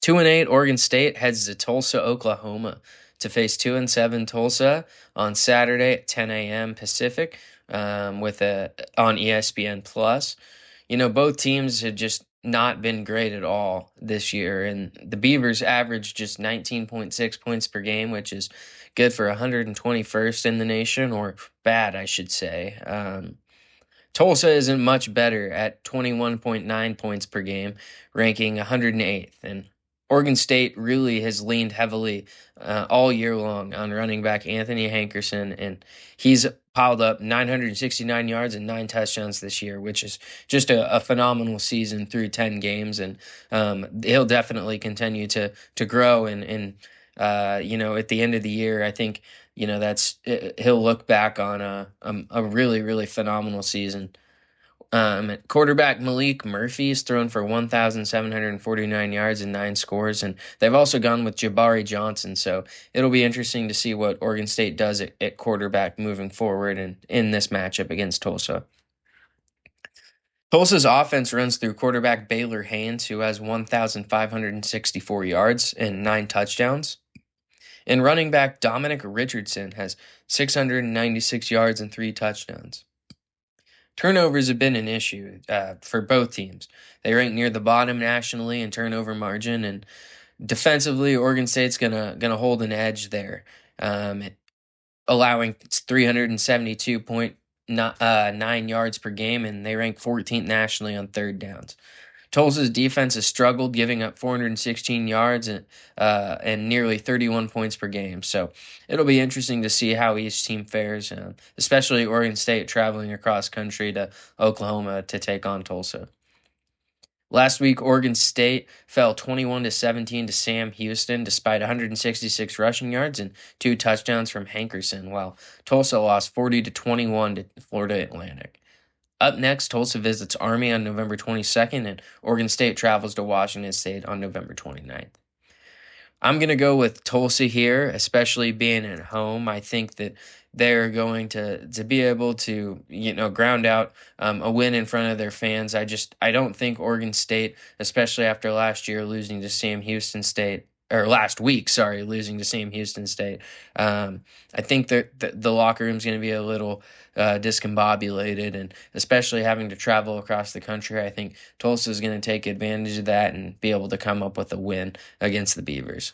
2-8 Oregon State heads to Tulsa, Oklahoma to face 2-7 Tulsa on Saturday at 10 a.m. Pacific with on ESPN Plus. Both teams had just not been great at all this year, and the Beavers averaged just 19.6 points per game, which is good for 121st in the nation, or bad, I should say. Tulsa isn't much better at 21.9 points per game, ranking 108th. And Oregon State really has leaned heavily all year long on running back Anthony Hankerson, and he's piled up 969 yards and 9 touchdowns this year, which is just a phenomenal season through 10 games. And he'll definitely continue to grow. And at the end of the year, I think that's he'll look back on a really really phenomenal season. Quarterback Malik Murphy is thrown for 1,749 yards and 9 scores, and they've also gone with Jabari Johnson. So it'll be interesting to see what Oregon State does at quarterback moving forward and in this matchup against Tulsa. Tulsa's offense runs through quarterback Baylor Haynes, who has 1,564 yards and 9 touchdowns. And running back Dominic Richardson has 696 yards and 3 touchdowns. Turnovers have been an issue for both teams. They rank near the bottom nationally in turnover margin, and defensively, Oregon State's gonna hold an edge there, allowing 372.9 yards per game, and they rank 14th nationally on third downs. Tulsa's defense has struggled, giving up 416 yards and nearly 31 points per game. So it'll be interesting to see how each team fares, especially Oregon State traveling across country to Oklahoma to take on Tulsa. Last week, Oregon State fell 21-17 to Sam Houston despite 166 rushing yards and 2 touchdowns from Hankerson, while Tulsa lost 40-21 to Florida Atlantic. Up next, Tulsa visits Army on November 22nd, and Oregon State travels to Washington State on November 29th. I'm going to go with Tulsa here, especially being at home. I think that they're going to be able to, ground out a win in front of their fans. I don't think Oregon State, especially after last year losing to Sam Houston State, or last week, sorry, losing to Sam Houston State. I think that the locker room's going to be a little discombobulated, and especially having to travel across the country, I think Tulsa is going to take advantage of that and be able to come up with a win against the Beavers.